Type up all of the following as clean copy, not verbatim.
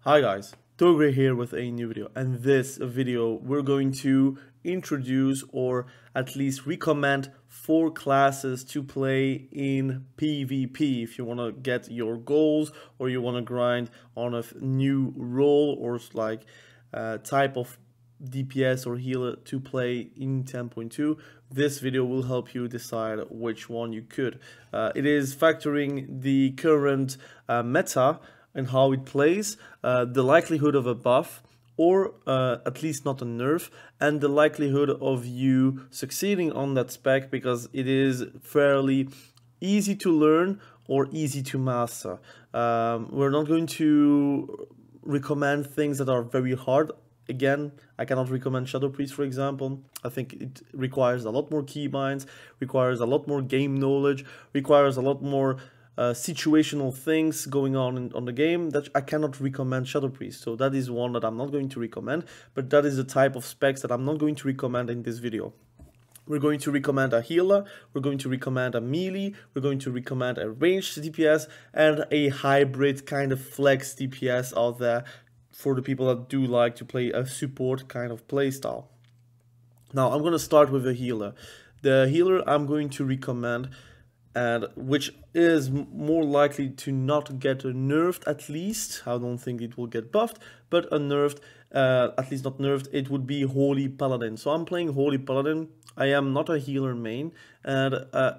Hi guys, Togre here with a new video, and this video we're going to introduce or at least recommend 4 classes to play in PvP if you want to get your goals or you want to grind on a new role or like type of DPS or healer to play in 10.2. This video will help you decide which one you could. It is factoring the current meta and how it plays, the likelihood of a buff or at least not a nerf, and the likelihood of you succeeding on that spec because it is fairly easy to learn or easy to master. We're not going to recommend things that are very hard. Again, I cannot recommend Shadow Priest, for example. I think it requires a lot more keybinds, requires a lot more game knowledge, requires a lot more situational things going on the game that I cannot recommend Shadow Priest. So that is one that I'm not going to recommend, but that is the type of specs that I'm not going to recommend in this video. We're going to recommend a healer, we're going to recommend a melee, we're going to recommend a ranged DPS, and a hybrid kind of flex DPS out there for the people that do like to play a support kind of playstyle. Now I'm going to start with a healer. The healer I'm going to recommend, and which is more likely to not get nerfed, at least I don't think it will get buffed, but a nerfed, at least not nerfed, it would be Holy Paladin. So I'm playing Holy Paladin. I am not a healer main, and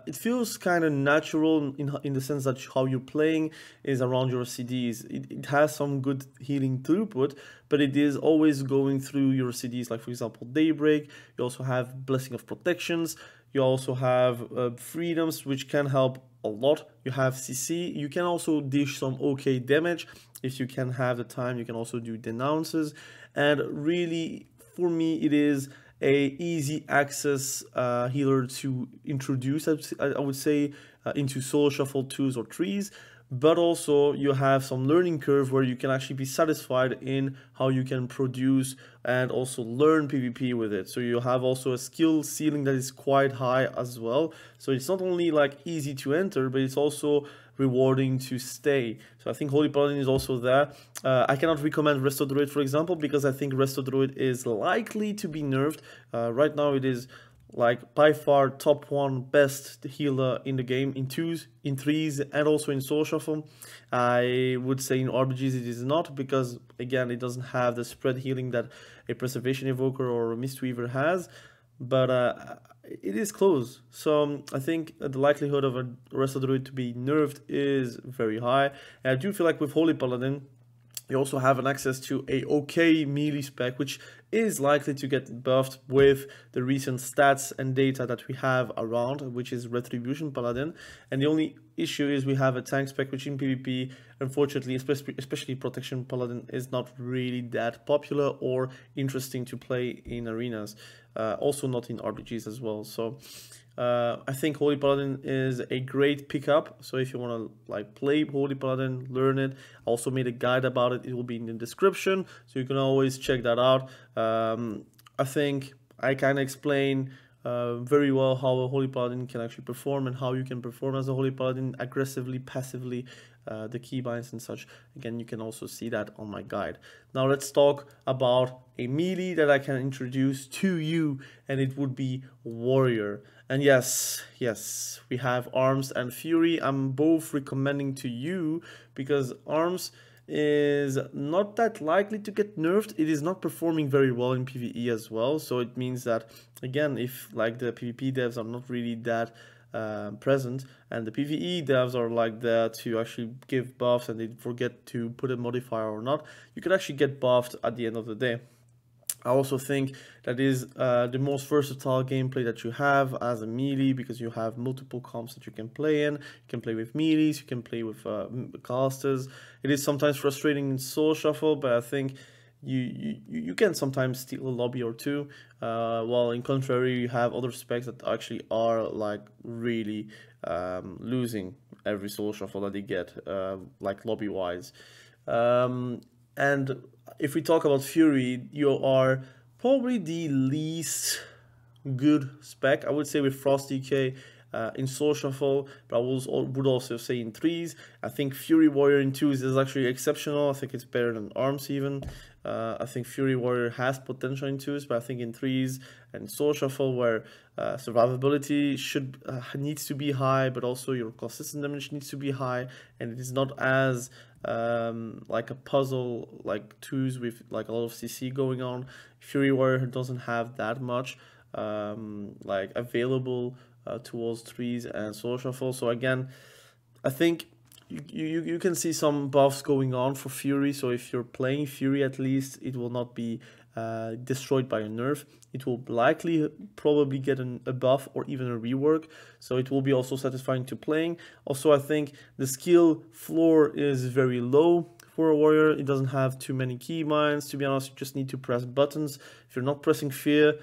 it feels kind of natural in the sense that how you're playing is around your CDs. It has some good healing throughput, but it is always going through your CDs, like for example Daybreak. You also have Blessing of Protections. You also have freedoms, which can help a lot. You have CC. You can also dish some okay damage. If you can have the time, you can also do denounces. And really, for me, it is a easy access healer to introduce, I would say, into Soul Shuffle 2s or 3s. But also you have some learning curve where you can actually be satisfied in how you can produce and also learn PvP with it. So you have also a skill ceiling that is quite high as well. So it's not only like easy to enter, but it's also rewarding to stay. So I think Holy Paladin is also there. I cannot recommend Resto Druid, for example, because I think Resto Druid is likely to be nerfed. Right now it is like by far top 1 best healer in the game in 2s, in 3s, and also in Soul Shuffle. I would say in RPGs it is not, because again it doesn't have the spread healing that a Preservation Evoker or a Mistweaver has, but it is close. So I think the likelihood of a Resto Druid to be nerfed is very high. And I do feel like with Holy Paladin you also have an access to a okay melee spec, which is likely to get buffed with the recent stats and data that we have around, which is Retribution Paladin. And the only issue is we have a tank spec, which in PvP, unfortunately, especially Protection Paladin, is not really that popular or interesting to play in arenas. Also not in RPGs as well. So I think Holy Paladin is a great pickup. So if you want to like play Holy Paladin, learn it. I also made a guide about it. It will be in the description, so you can always check that out. I think I kind of explain very well how a Holy Paladin can actually perform and how you can perform as a Holy Paladin aggressively, passively, the keybinds and such. Again, you can also see that on my guide. Now let's talk about a melee that I can introduce to you, and it would be Warrior. And yes, we have Arms and Fury. I'm both recommending to you because Arms is not that likely to get nerfed. It is not performing very well in PvE as well, so it means that again, if like the PvP devs are not really that present and the PvE devs are like there to actually give buffs and they forget to put a modifier or not, you could actually get buffed at the end of the day. I also think that is the most versatile gameplay that you have as a melee, because you have multiple comps that you can play in. You can play with melees, you can play with casters. It is sometimes frustrating in Soul Shuffle, but I think you can sometimes steal a lobby or two, while in contrary you have other specs that actually are like really losing every Soul Shuffle that they get, like lobby wise. And if we talk about Fury, you are probably the least good spec. I would say with Frost DK in Soul Shuffle, but I would also say in 3s. I think Fury Warrior in 2s is actually exceptional. I think it's better than Arms even. I think Fury Warrior has potential in 2s, but I think in 3s and Soul Shuffle, where survivability needs to be high, but also your consistent damage needs to be high, and it is not as like a puzzle like 2s with like a lot of CC going on. Fury Warrior doesn't have that much like available towards 3s and Soul Shuffle. So again, I think you can see some buffs going on for Fury. So if you're playing Fury, at least it will not be destroyed by a nerf. It will likely probably get a buff or even a rework, so it will be also satisfying to playing. Also, I think the skill floor is very low for a warrior. It doesn't have too many keybinds. To be honest, you just need to press buttons. If you're not pressing fear,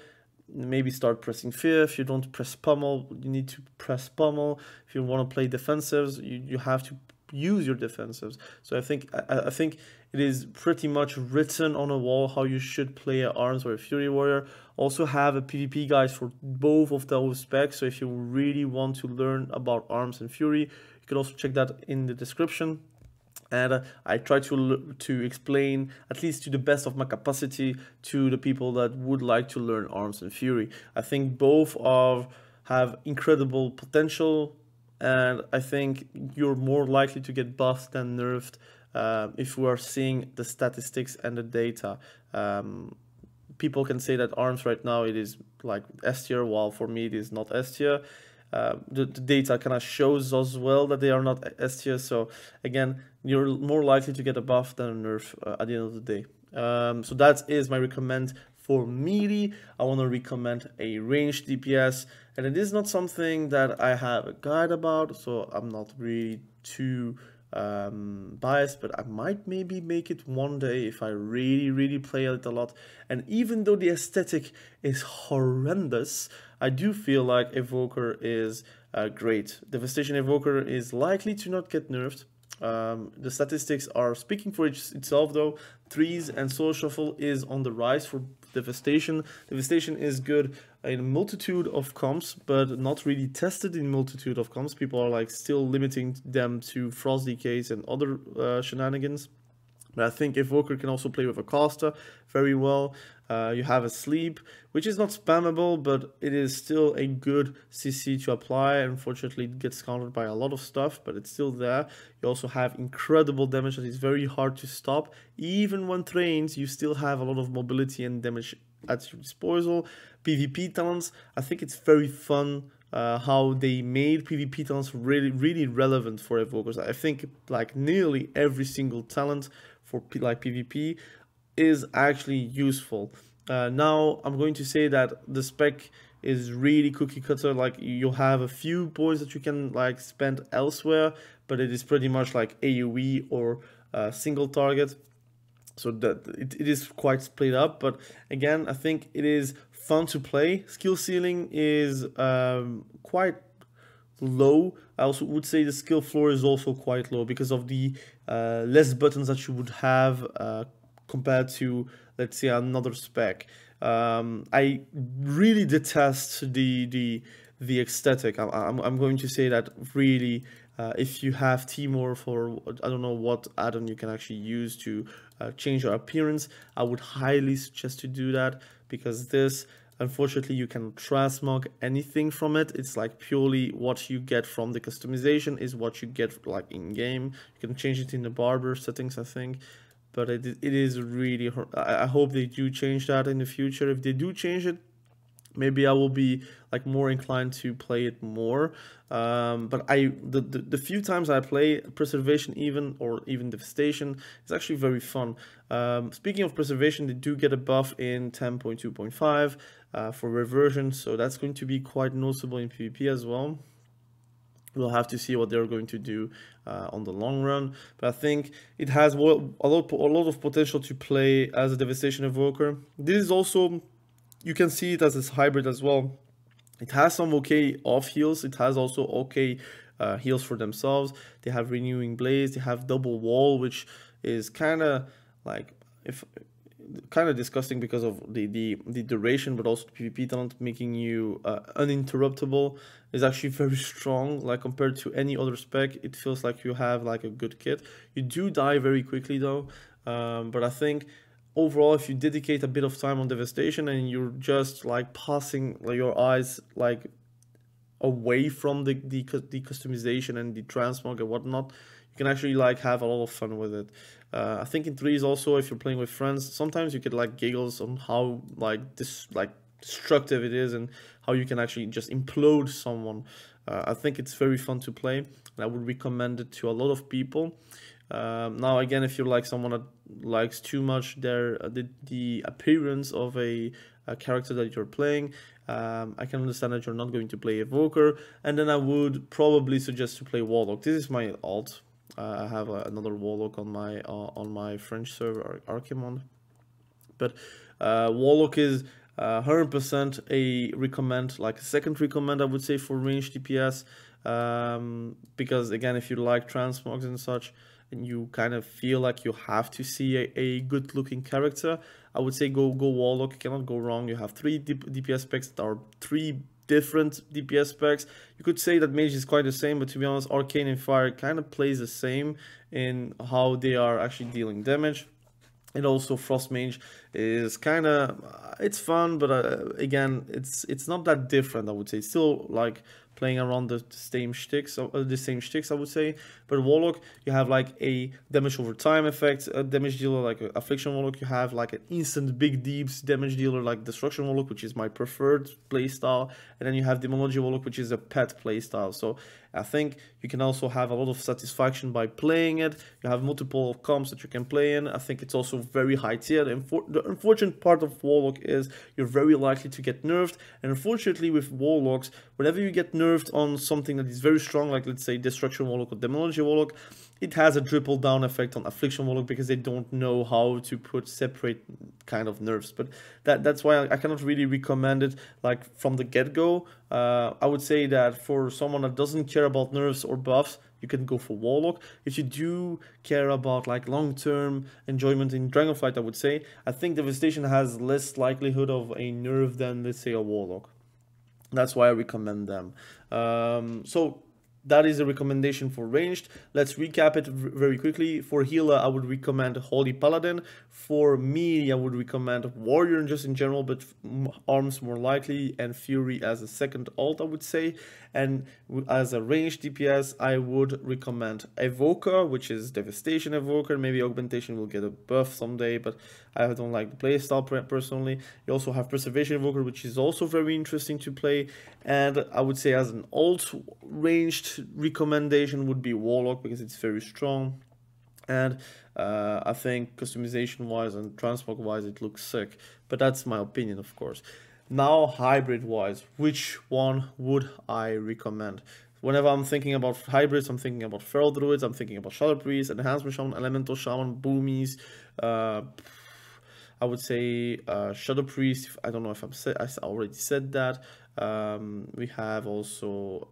maybe start pressing fear. If you don't press pummel, you need to press pummel. If you want to play defensives, you have to use your defensives. So I think it is pretty much written on a wall how you should play an Arms or a Fury Warrior. Also have a PvP guide for both of those specs, so if you really want to learn about Arms and Fury, you can also check that in the description. And I try to explain, at least to the best of my capacity, to the people that would like to learn Arms and Fury. I think both have incredible potential, and I think you're more likely to get buffed than nerfed if we are seeing the statistics and the data. People can say that Arms right now it is like S tier, while for me it is not S tier. The data kind of shows as well that they are not S tier. So again, you're more likely to get a buff than a nerf at the end of the day. So that is my recommend for melee. I want to recommend a ranged DPS, and it is not something that I have a guide about, so I'm not really too biased, but I might maybe make it one day if I really play it a lot. And even though the aesthetic is horrendous, I do feel like Evoker is great. Devastation Evoker is likely to not get nerfed. The statistics are speaking for itself though. 3s and Soul Shuffle is on the rise for Devastation. Devastation is good in a multitude of comps, but not really tested in multitude of comps. People are like still limiting them to Frost DKs and other shenanigans. But I think Evoker can also play with a caster very well. You have a sleep, which is not spammable, but it is still a good CC to apply. Unfortunately, it gets countered by a lot of stuff, but it's still there. You also have incredible damage that is very hard to stop. Even when trained, you still have a lot of mobility and damage at your disposal. PvP talents, I think it's very fun how they made PvP talents really relevant for Evokers. I think like nearly every single talent for like PvP is actually useful. Now I'm going to say that the spec is really cookie cutter. Like you have a few points that you can like spend elsewhere, but it is pretty much like AoE or single target. So that it is quite split up, but again, I think it is fun to play. Skill ceiling is quite low. I also would say the skill floor is also quite low because of the less buttons that you would have compared to, let's say, another spec. I really detest the aesthetic. I'm going to say that really. If you have Timor for, I don't know what add-on you can actually use to change your appearance, I would highly suggest to do that, because this, unfortunately, you can transmog anything from it. It's like purely what you get from the customization is what you get like in game. You can change it in the barber settings, I think, but it is really, I hope they do change that in the future. If they do change it, maybe I will be like more inclined to play it more. But the few times I play Preservation or even Devastation, it's actually very fun. Speaking of Preservation, they do get a buff in 10.2.5 for reversion, so that's going to be quite noticeable in PvP as well. We'll have to see what they're going to do on the long run, but I think it has a lot of potential to play as a Devastation Evoker. This is also, you can see it as this hybrid as well. It has some okay off heals. It has also okay heals for themselves. They have Renewing Blaze. They have Double Wall, which is kind of like, if kind of disgusting because of the duration, but also the PvP talent making you uninterruptible is actually very strong. Like compared to any other spec, it feels like you have like a good kit. You do die very quickly though, but I think overall, if you dedicate a bit of time on devastation and you're just like passing like, your eyes like away from the customization and the transmog and whatnot, you can actually like have a lot of fun with it. I think in 3 is also, if you're playing with friends, sometimes you get like giggles on how like destructive it is and how you can actually just implode someone. I think it's very fun to play, and I would recommend it to a lot of people. Now again, if you're like someone that likes too much the appearance of a character that you're playing, I can understand that you're not going to play Evoker, and then I would probably suggest to play Warlock. This is my alt. I have another Warlock on my French server, arcane, but Warlock is 100% a recommend, like a second recommend I would say for ranged DPS, because again, if you like transmogs and such, and you kind of feel like you have to see a good looking character, I would say go Warlock. You cannot go wrong. You have 3 DPS specs that are 3 different DPS specs. You could say that mage is quite the same, but to be honest, arcane and fire kind of plays the same in how they are actually dealing damage. And also frost mage is kind of, it's fun, but again, it's not that different. I would say it's still like playing around the same shticks, I would say. But warlock, you have like a damage over time effect, a damage dealer like affliction warlock. You have like an instant big deeps damage dealer like destruction warlock, which is my preferred playstyle, and then you have demonology warlock, which is a pet playstyle. So I think you can also have a lot of satisfaction by playing it. You have multiple comps that you can play in. I think it's also very high tier. The unfortunate part of warlock is you're very likely to get nerfed, and unfortunately with warlocks, whenever you get nerfed on something that is very strong, like let's say destruction warlock or demonology warlock, it has a triple down effect on affliction warlock because they don't know how to put separate kind of nerfs. But that's why I cannot really recommend it like from the get-go. I would say that for someone that doesn't care about nerfs or buffs, you can go for warlock. If you do care about like long-term enjoyment in Dragonflight, I would say, I think devastation has less likelihood of a nerf than let's say a warlock. That's why I recommend them. So that is a recommendation for ranged. Let's recap it very quickly. For healer, I would recommend Holy Paladin. For me, I would recommend Warrior just in general, but arms more likely, and Fury as a second alt, I would say. And as a ranged DPS, I would recommend Evoker, which is Devastation Evoker. Maybe Augmentation will get a buff someday, but I don't like the playstyle personally. You also have Preservation Evoker, which is also very interesting to play. And I would say as an alt ranged recommendation would be Warlock, because it's very strong. And I think customization wise and transmog wise it looks sick, but that's my opinion, of course. Now hybrid wise, which one would I recommend? Whenever I'm thinking about hybrids, I'm thinking about feral druids, I'm thinking about shadow priest, enhancement shaman, elemental shaman, boomies. I would say shadow priest. I don't know if I already said that. We have also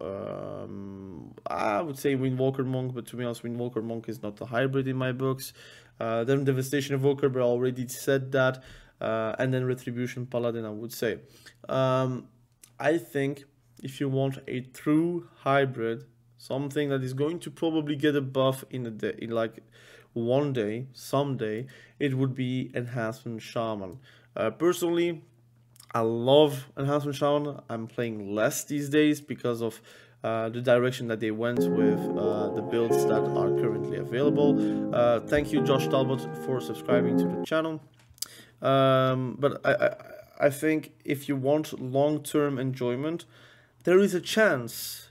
I would say windwalker monk, but to be honest, windwalker monk is not a hybrid in my books. Then devastation evoker, but I already said that. And then retribution paladin, I would say. I think if you want a true hybrid, something that is going to probably get a buff in a day, in like one day, someday, it would be enhancement shaman. Personally, I love enhancement shaman. I'm playing less these days because of the direction that they went with the builds that are currently available. Thank you, Josh Talbot, for subscribing to the channel. But I think if you want long-term enjoyment, there is a chance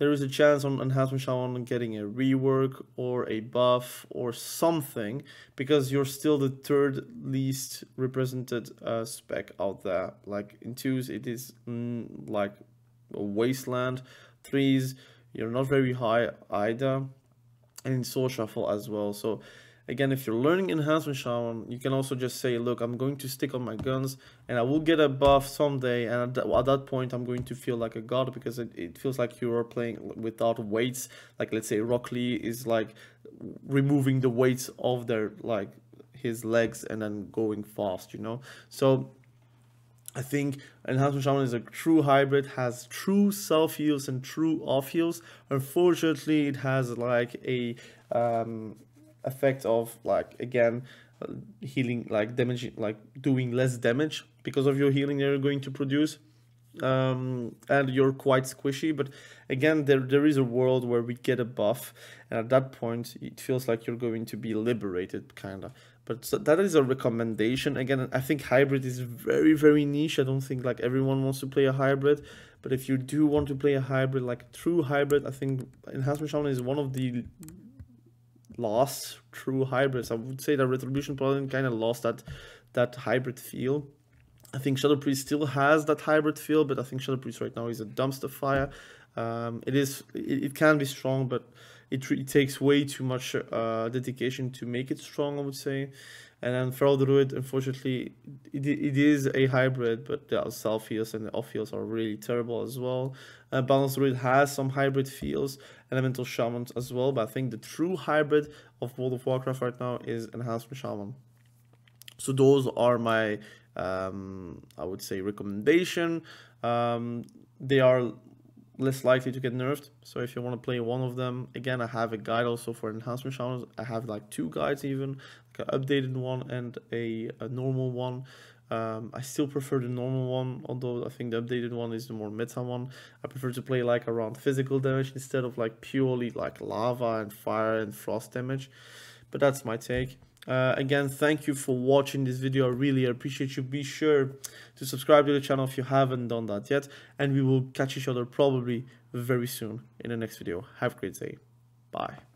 on enhancement shaman getting a rework or a buff or something, because you're still the third least represented spec out there. Like in 2s it is like a wasteland, 3s you're not very high either, and in soul shuffle as well. So again, if you're learning enhancement shaman, you can also just say, look, I'm going to stick on my guns and I will get a buff someday, and at that point I'm going to feel like a god, because it feels like you are playing without weights. Like let's say Rock Lee is like removing the weights of their like his legs and then going fast, you know. So I think Enhancement Shaman is a true hybrid, has true self heals and true off heals. Unfortunately, it has like a effect of like again healing, like damage, like doing less damage because of your healing that you're going to produce. And you're quite squishy, but again there is a world where we get a buff, and at that point it feels like you're going to be liberated, kind of. But so that is a recommendation. Again, I think hybrid is very, very niche. I don't think like everyone wants to play a hybrid, but if you do want to play a hybrid, like a true hybrid, I think Enhancement Shaman is one of the last true hybrids. I would say that Retribution Paladin kind of lost that hybrid feel. I think Shadow Priest still has that hybrid feel, but I think Shadow Priest right now is a dumpster fire. It can be strong, but it takes way too much dedication to make it strong, I would say. And then Feral Druid, unfortunately, it is a hybrid, but the self heals and the off heals are really terrible as well. Balanced Druid has some hybrid feels, Elemental Shamans as well, but I think the true hybrid of World of Warcraft right now is Enhancement Shaman. So those are my I would say recommendation. They are less likely to get nerfed, so if you want to play one of them, again, I have a guide also for Enhancement Shamans. I have like 2 guides, even like an updated one and a normal one. I still prefer the normal one, although I think the updated one is the more meta one. I prefer to play like around physical damage instead of like purely like lava and fire and frost damage, but that's my take. Again, thank you for watching this video. I really appreciate you. Be sure to subscribe to the channel if you haven't done that yet, and we will catch each other probably very soon in the next video. Have a great day. Bye.